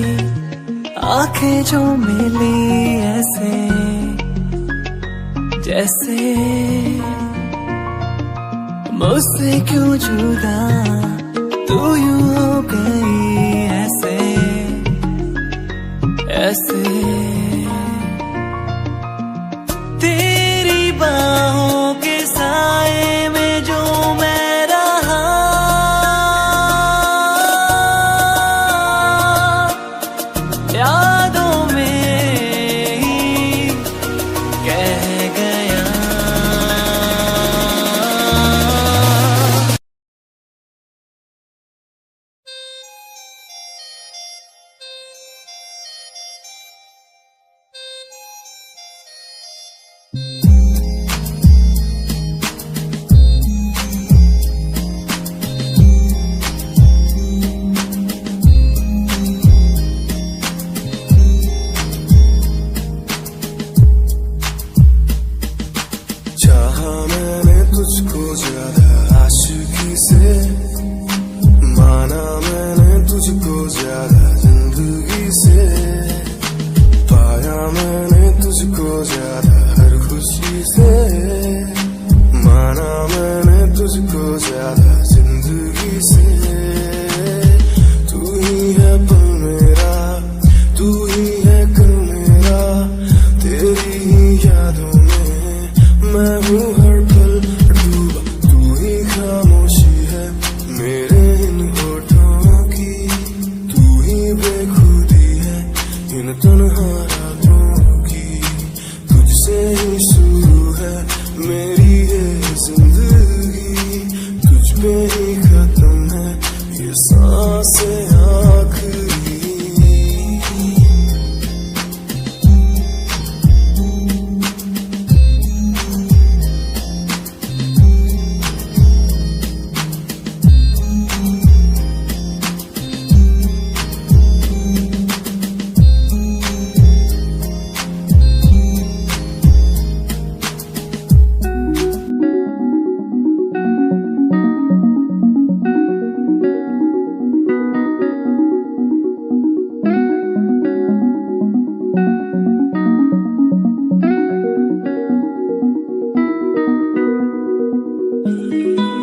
आंखें जो मिली ऐसे, जैसे मुझसे क्यों जुदा तू यूं हो गई ऐसे ऐसे। तेरी बाहों के साए में जो मैं रहा, यादों में ही कह गया। चाहा मैंने तुझको ज्यादा आशिकी से, माना मैंने तुझको ज्यादा जिंदगी से। पाया मैंने तुझको ज्यादा हर खुशी से, माना मैंने तुझको ज्यादा जिंदगी से। तू ही है पल मेरा, तू ही है कल मेरा, तेरी ही यादों में मैं हूँ हर पल डूबा। तू ही खामोशी है मेरे इन होठों की, तू ही बेखुदी है इन तन्हा रातों की। तुझसे ही शुरू है मेरी ये जिंदगी, तुझ पे ही खत्म है ये सांसें आखिरी।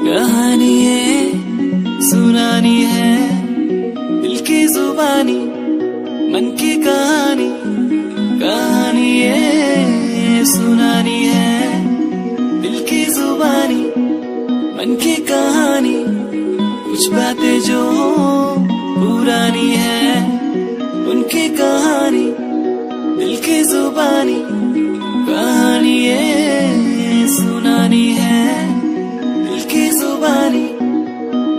कहानी है सुनानी है दिल की जुबानी, मन की कहानी। कहानी है सुनानी है दिल की जुबानी, मन की कहानी। कुछ बातें जो पुरानी है उनकी कहानी, दिल की जुबानी। कहानी है सुनानी है दिल की जुबानी,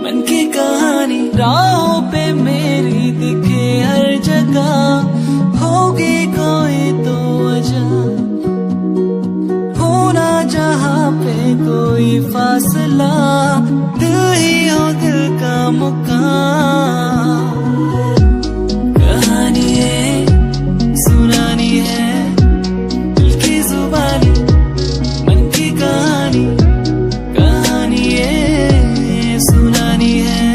मन की कहानी। राहों पे मेरी दिखे हर जगह होगी कोई तो वजह, होना जहाँ पे कोई फासला, दिल ही हो दिल का मुकाम। कहानी है सुनानी है दिल की जुबानी, मन की कहानी। कहानी है सुनानी है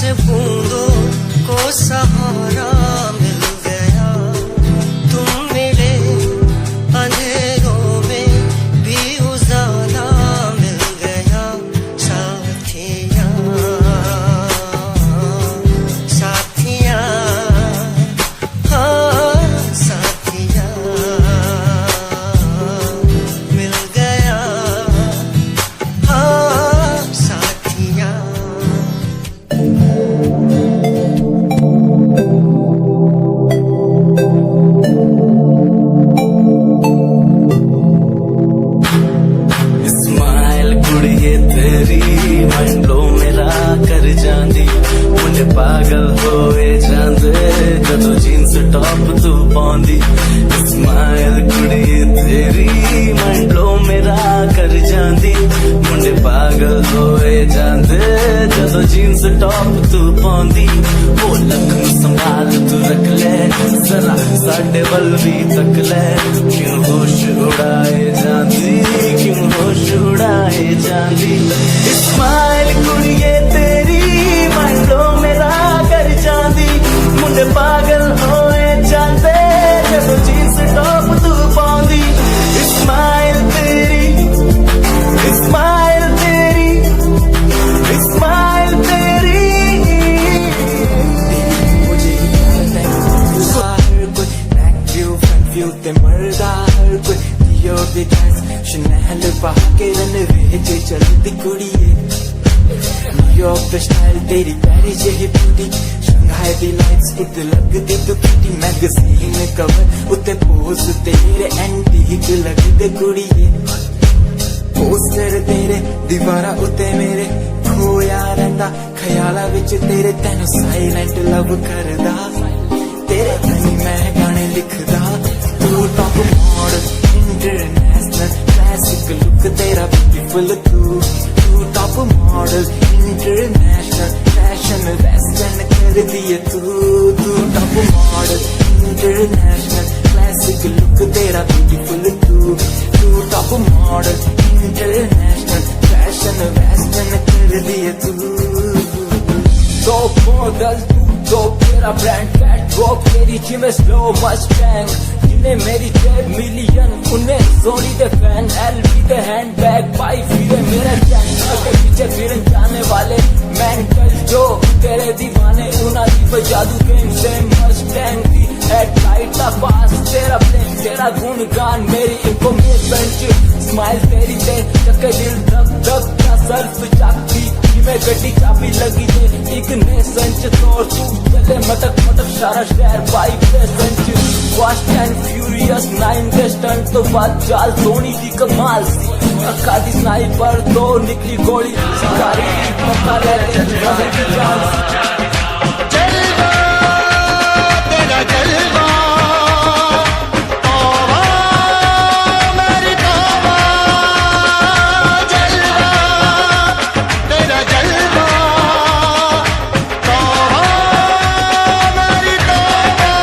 से बूंदों को सहारा मिल गया, तुम मिले अंधेरों में भी उजाला मिल गया। साथिया साथिया हाँ साथिया मिल गया हाँ साथिया। स्माइल कुड़िए तेरी मंडलो मेरा कर जांदी, मुंडे पागल होए जांदे जदों जीन्स टॉप तू पाउंदी। स्माइल कुड़िए तेरी मंडलो मेरा कर जांदी, मुंडे पागल होए जांदे जदों जीन्स टॉप तू पाउंदी। वो लख संभाल तू रख ले जरा साडे वल भी तक ले, क्यों होश उड़ाए जांदी क्यों होश उड़ाए जांदी। स्माइल कुड़िए तेरी मंडो मेरा कर जांदी, मुंडे पागल होए जांदे जदों जीन्स टॉप तू पाउंदी। स्माइल तेरी स्माइल तेरी स्माइल तेरी। ते मरदा हर कोई दियो दे डांस शनैल पाके रन वेच चलदी कुड़िए। न्यूयॉर्क दा स्टाइल तेरी पैरिस जेही ब्यूटी, शंघाई दी लाइट्स उत्ते लगदी तो किटी। मैगजीन कवर उत्ते पोज तेरे एंटीक लगदे कुड़िए। पोस्टर तेरे दीवारा उत्ते मेरे खोया रहिंदा ख्याला विच तेरे, तैनू साइलेंट लव करदा तेरे ताईं मैं गाने लिखदा। तू top model international classic look तेरा ब्यूटीफुल। तू top model international fashion western कर दिए तू। Top model international classic look तेरा ब्यूटीफुल। तू top model international fashion western कर दिए तू। टॉप मॉडल तो तेरा ब्रांड कैट वॉक तेरी जिमें स्लो मस्टैंग, जिन्हें मेरी 10 मिलियन उन्हें सोनी दे फैन। एलवी दे हैंडबैग पाई फिरे मेरे चैनल के पीछे फिरन जाने वाले मेंटल जो तेरे दीवाने उना दी जादू गेम से मस्टैंग दी हेडलाइट दा पास तेरा प्लेन तेरा गुणगान मेरी इंफॉर्मेशन च। स्माइल तेरी दे चक्के दिल धक धक का सर्फ चाकती में गड्डी चाबी लगी दे एक ने संच तोड़ तू चले मटक मटक सारा शहर बाइक पे संच। फास्ट एंड फ्यूरियस 9 के स्टंट तो बात चाल धोनी की कमाल सी। अक्का दी स्नाइपर तो निकली गोली शिकारी पक्का रहते मजे की जान। जलवा तेरा जलवा तौबा मेरी तौबा। जलवा तेरा जलवा तौबा मेरी तौबा।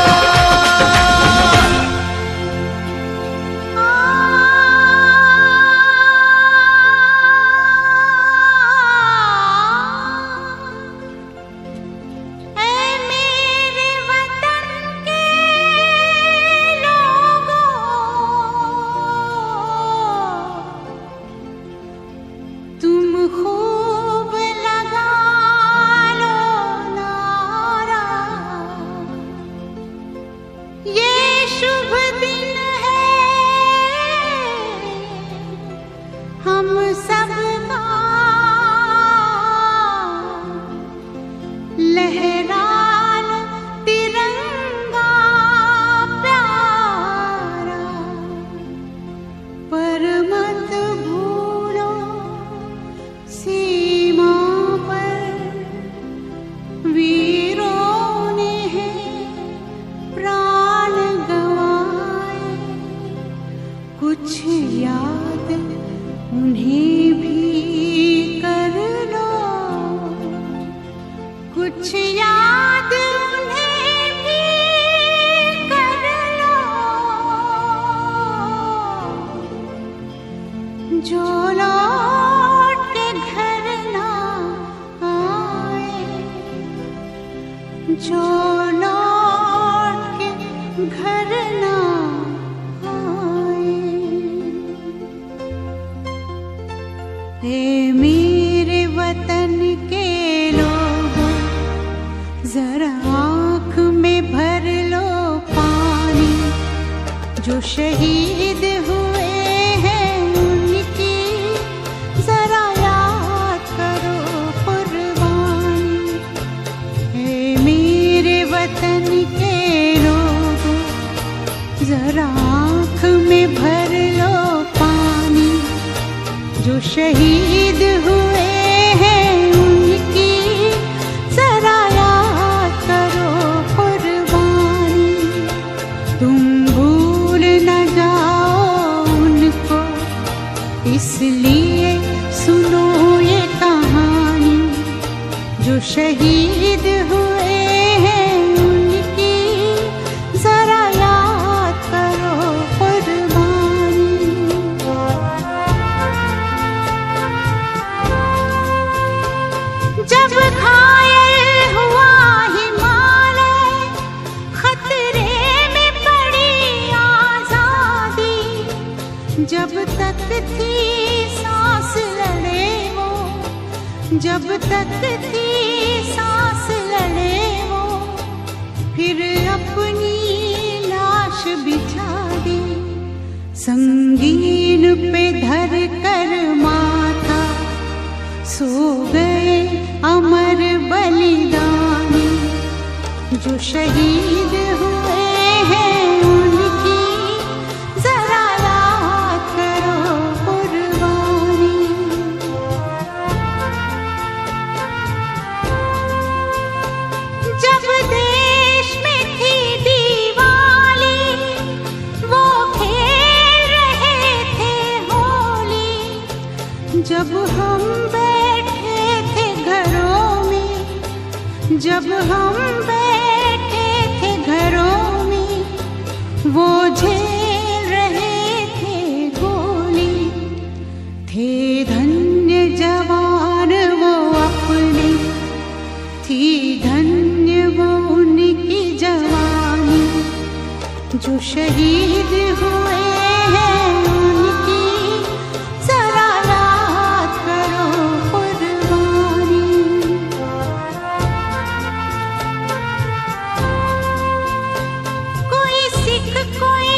घर ना आए। ए मेरे वतन के लोगों, जरा आँख में भर लो पानी, जो शहीद हुए हैं उनकी जरा याद करो कुर्बानी। ए मेरे वतन के लोगों, जरा आँख में भर लो पानी, जो शहीद हुए हैं उनकी जरा याद करो कुर्बानी। तुम भूल न जाओ उनको, इसलिए सुनो ये कहानी, जो शहीद हुए हैं उनकी जरा याद करो कुर्बानी। जब घायल हुआ हिमालय, खतरे में पड़ी आजादी, जब तक थी सांस लड़े वो, जब तक थी सांस लड़े वो, फिर अपनी लाश बिछा दी, संगीन पे धर कर माथा, सो गए अमर बलिदानी, जो शहीद हुए हैं उनकी जरा याद करो कुर्बानी। जब देश में थी दिवाली, वो खेल रहे थे होली, जब हम बैठे थे घरों में, जब हम बैठे थे घरों में, वो झेल रहे थे गोली। थे धन्य जवान वो अपने, थी धन्य वो उनकी जवानी, जो शहीद हुए हैं उनकी जरा याद करो कुर्बानी। कोई सिख कोई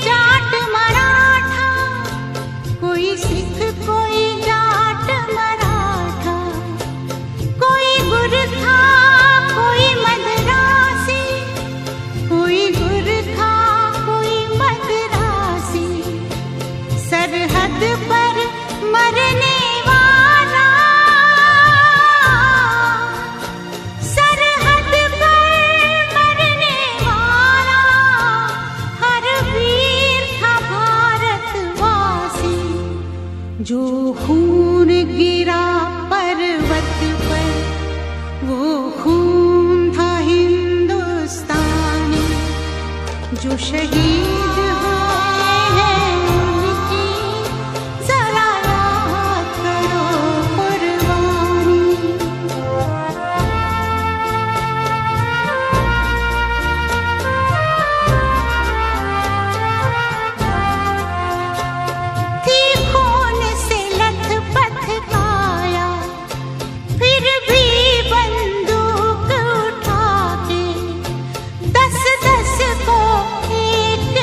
जाट मराठा, कोई सिख कोई जाट मराठा, कोई गुरखा कोई मद्रासी, कोई गुरखा कोई मद्रासी, सरहद पर मरने वाला, सरहद पर मरने वाला, हर वीर था भारतवासी, जो खून गिरा पर्वत पर, वो खून था हिंदुस्तानी, जो शहीद हुए हैं उनकी जरा याद करो कुर्बानी। थी खून से लथपथ काया, फिर भी बंदूक उठा के 10-10 को एक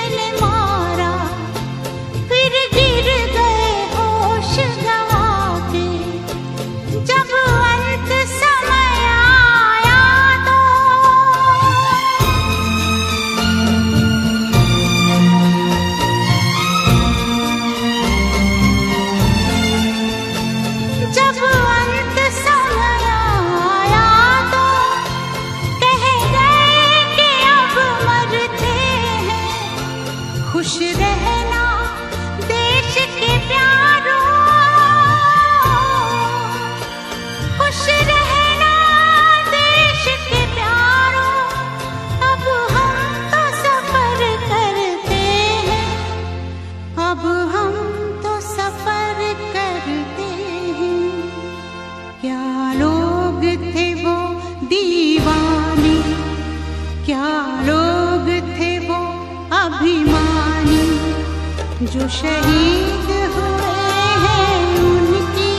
जो शहीद हुए हैं उनकी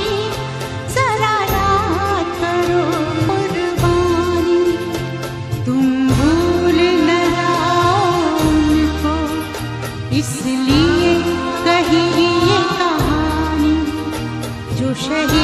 जरा याद करो कुर्बानी, तुम भूल न जाओ उनको, इसलिए कही ये कहानी। जो शहीद